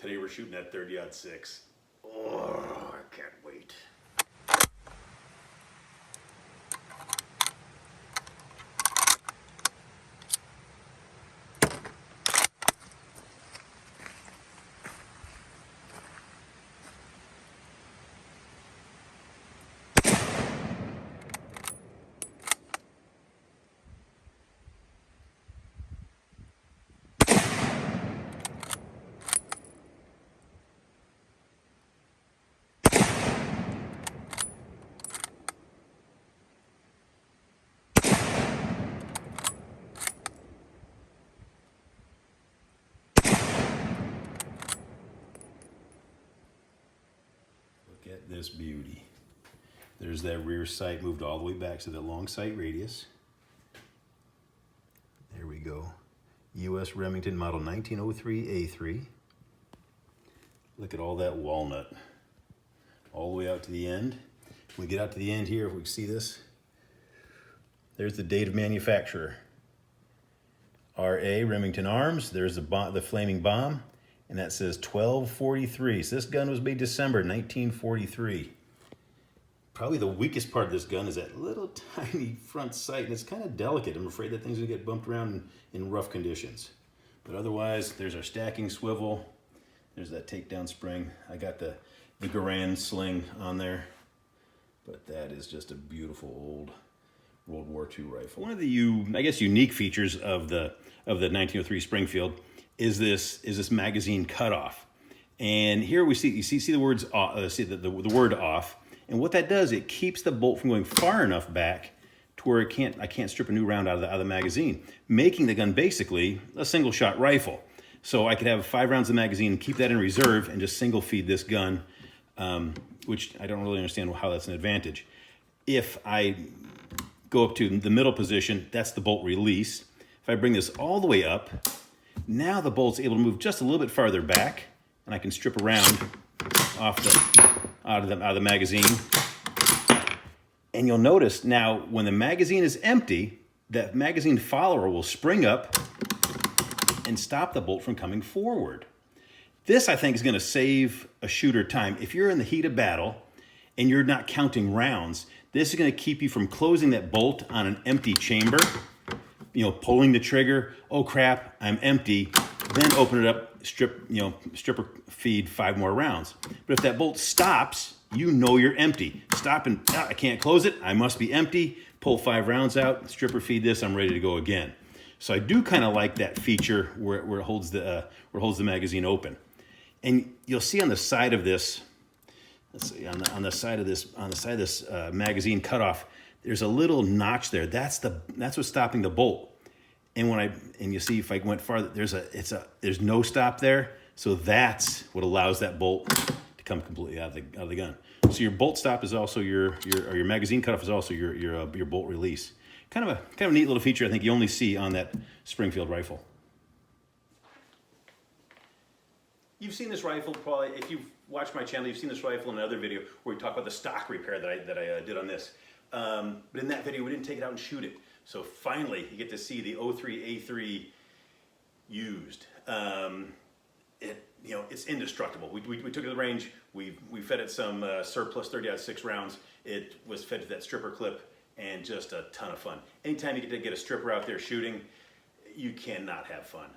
Today we're shooting at 30-06. Oh, I can't wait. Look at this beauty. There's that rear sight moved all the way back to the long sight radius. There we go. U.S. Remington model 1903A3. Look at all that walnut. All the way out to the end. When we get out to the end here, if we can see this, there's the date of manufacturer. R.A. Remington Arms. There's the flaming bomb. And that says 1243. So this gun was made December 1943. Probably the weakest part of this gun is that little tiny front sight, and it's kind of delicate. I'm afraid that thing's gonna get bumped around in rough conditions. But otherwise, there's our stacking swivel. There's that takedown spring. I got the Garand sling on there, but that is just a beautiful old World War II rifle. One of the, I guess, unique features of the 1903 Springfield is this magazine cutoff. And here we see the words see the word off. And what that does, it keeps the bolt from going far enough back to where I can't strip a new round out of the magazine, making the gun basically a single shot rifle. So I could have 5 rounds of magazine and keep that in reserve and just single feed this gun, which I don't really understand how that's an advantage. If I go up to the middle position, that's the bolt release. If I bring this all the way up, now the bolt's able to move just a little bit farther back, and I can strip a round out of the magazine. And you'll notice now when the magazine is empty, that magazine follower will spring up and stop the bolt from coming forward. This, I think, is going to save a shooter time. If you're in the heat of battle and you're not counting rounds, this is going to keep you from closing that bolt on an empty chamber, pulling the trigger, oh crap, I'm empty, then open it up, stripper feed 5 more rounds. But if that bolt stops, you're empty. Stop and I can't close it, I must be empty, pull 5 rounds out, stripper feed this, I'm ready to go again. So I do kind of like that feature where it holds the magazine open. And you'll see on the side of this, let's see, on the side of this magazine cutoff, there's a little notch there. That's what's stopping the bolt. And you see if I went farther, there's no stop there. So that's what allows that bolt to come completely out of the gun. So your bolt stop is also your magazine cutoff is also your bolt release. Kind of a neat little feature I think you only see on that Springfield rifle. You've seen this rifle probably, if you've watched my channel, you've seen this rifle in another video where we talk about the stock repair that I did on this. But in that video, we didn't take it out and shoot it. So finally, you get to see the 03A3 used. It's indestructible. We took it to the range. We fed it some surplus 30-06 rounds. It was fed to that stripper clip, and just a ton of fun. Anytime you get to get a stripper out there shooting, you cannot have fun.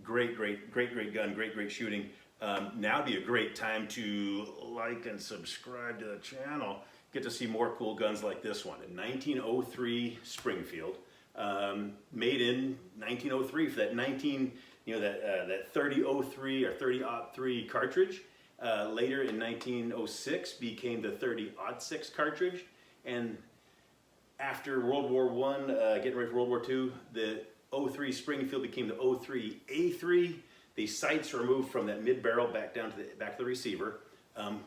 Great gun, great shooting. Now would be a great time to like and subscribe to the channel. Get to see more cool guns like this one. A 1903 Springfield, made in 1903 for that that 3003 or 30-03 cartridge. Later in 1906 became the 30-06 cartridge, and after World War I, getting ready for World War II, the 03 Springfield became the 03A3. The sights were moved from that mid-barrel back down to the back of the receiver,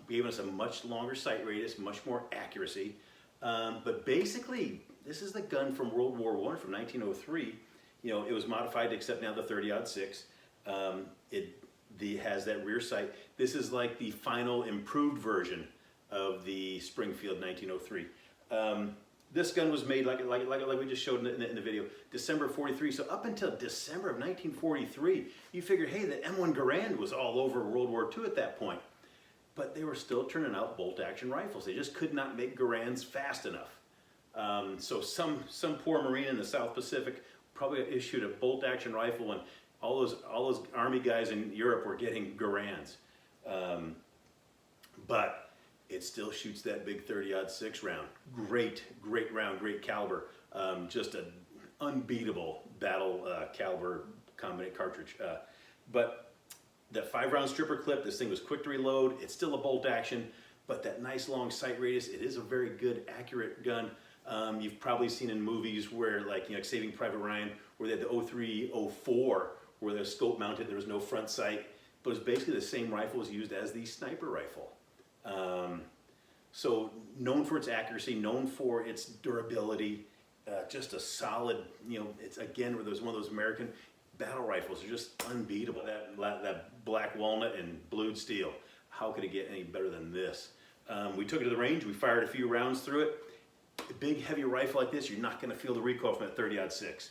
giving us a much longer sight radius, much more accuracy. But basically, this is the gun from World War I, from 1903. It was modified to accept now the 30-06. It has that rear sight. This is like the final improved version of the Springfield 1903. This gun was made like we just showed in the video, December of 43. So up until December of 1943, you figure, hey, the M1 Garand was all over World War II at that point. But they were still turning out bolt-action rifles. They just could not make Garands fast enough. So some poor Marine in the South Pacific probably issued a bolt-action rifle, and all those Army guys in Europe were getting Garands. But it still shoots that big 30-06 round. Great round, great caliber. Just an unbeatable battle caliber combinate cartridge. But that 5-round stripper clip, this thing was quick to reload. It's still a bolt action, but that nice long sight radius, it is a very good, accurate gun. You've probably seen in movies where, like, Saving Private Ryan, where they had the 03, 04, where the scope mounted, there was no front sight, but it's basically the same rifle was used as the sniper rifle. So known for its accuracy, known for its durability, just a solid, it's again, where there's one of those American battle rifles are just unbeatable. That black walnut and blued steel, how could it get any better than this? We took it to the range, we fired a few rounds through it. A big heavy rifle like this, you're not gonna feel the recoil from that 30-06.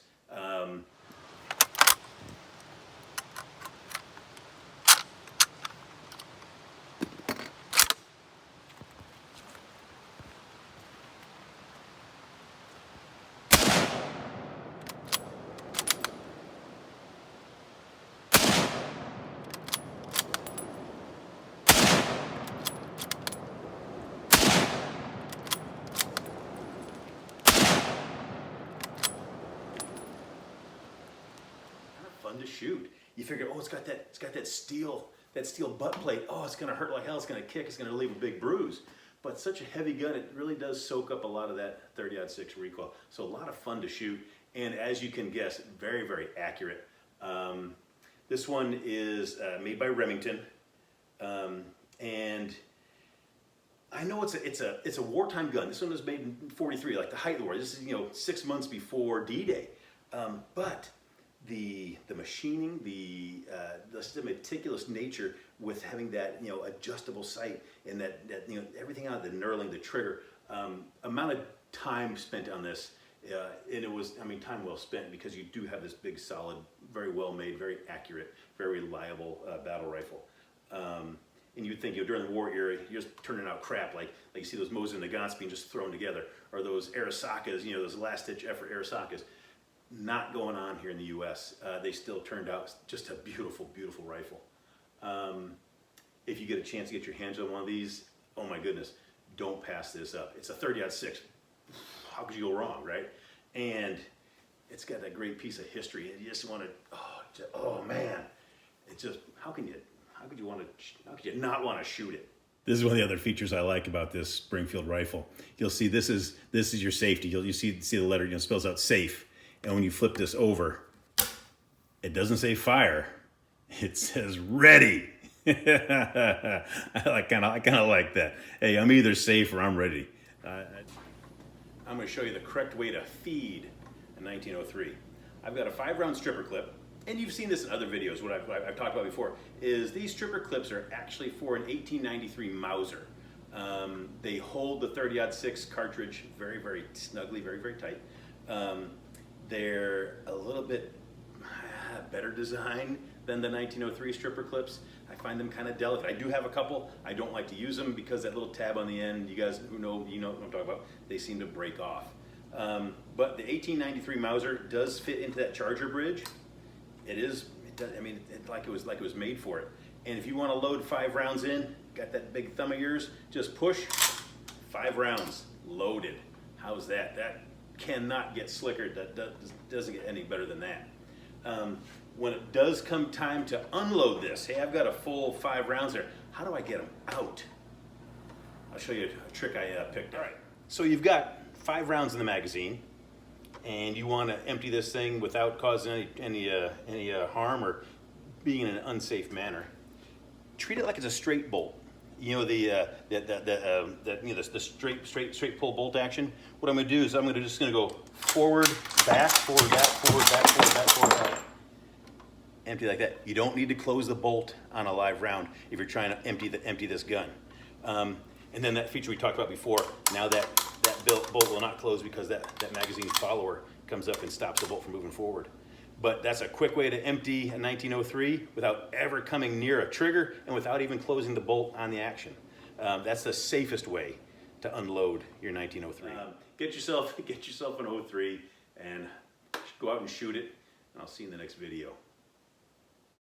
Fun to shoot. You figure, oh, it's got that steel butt plate. Oh, it's gonna hurt like hell. It's gonna kick. It's gonna leave a big bruise. But such a heavy gun, it really does soak up a lot of that 30-06 recoil. So a lot of fun to shoot, and as you can guess, very accurate. This one is made by Remington, and I know it's a wartime gun. This one was made in 43, like the height of the war. This is 6 months before D-Day, but the machining, the meticulous nature with having that adjustable sight, and that everything out of the knurling, the trigger, amount of time spent on this, and it was, time well spent, because you do have this big, solid, very well made, very accurate, very reliable battle rifle. And you'd think, during the war era, you're just turning out crap, like you see those Mosin Nagants being just thrown together, or those Arisakas, those last-ditch effort Arisakas. Not going on here in the U.S. They still turned out just a beautiful rifle. If you get a chance to get your hands on one of these, oh my goodness, don't pass this up. It's a 30-06. How could you go wrong, right? And it's got that great piece of history, and you just want to, oh man, it's just, how could you not want to shoot it? This is one of the other features I like about this Springfield rifle. You'll see this is your safety. You see the letter, it spells out safe. And when you flip this over, it doesn't say fire. It says ready. I kind of like that. Hey, I'm either safe or I'm ready. I'm going to show you the correct way to feed a 1903. I've got a 5-round stripper clip, and you've seen this in other videos. What I've talked about before is these stripper clips are actually for an 1893 Mauser. They hold the 30-06 cartridge very snugly, very tight. They're a little bit better design than the 1903 stripper clips. I find them kind of delicate. I do have a couple. I don't like to use them because that little tab on the end, you guys who know, you know what I'm talking about, they seem to break off. But the 1893 Mauser does fit into that charger bridge. It's like it was made for it. And if you want to load 5 rounds in, got that big thumb of yours, just push, 5 rounds loaded. How's that? That cannot get slicker. That doesn't get any better than that. When it does come time to unload this, hey, I've got a full 5 rounds there. How do I get them out? I'll show you a trick I picked. All right, so you've got 5 rounds in the magazine, and you want to empty this thing without causing any harm or being in an unsafe manner. Treat it like it's a straight bolt. The straight pull bolt action. What I'm going to do is I'm just going to go forward, back, forward, back, forward, back, forward, back, forward, back. Empty like that. You don't need to close the bolt on a live round if you're trying to empty this gun. And then that feature we talked about before. Now that bolt will not close because that magazine follower comes up and stops the bolt from moving forward. But that's a quick way to empty a 1903 without ever coming near a trigger and without even closing the bolt on the action. That's the safest way to unload your 1903. Get yourself an 03 and go out and shoot it, and I'll see you in the next video.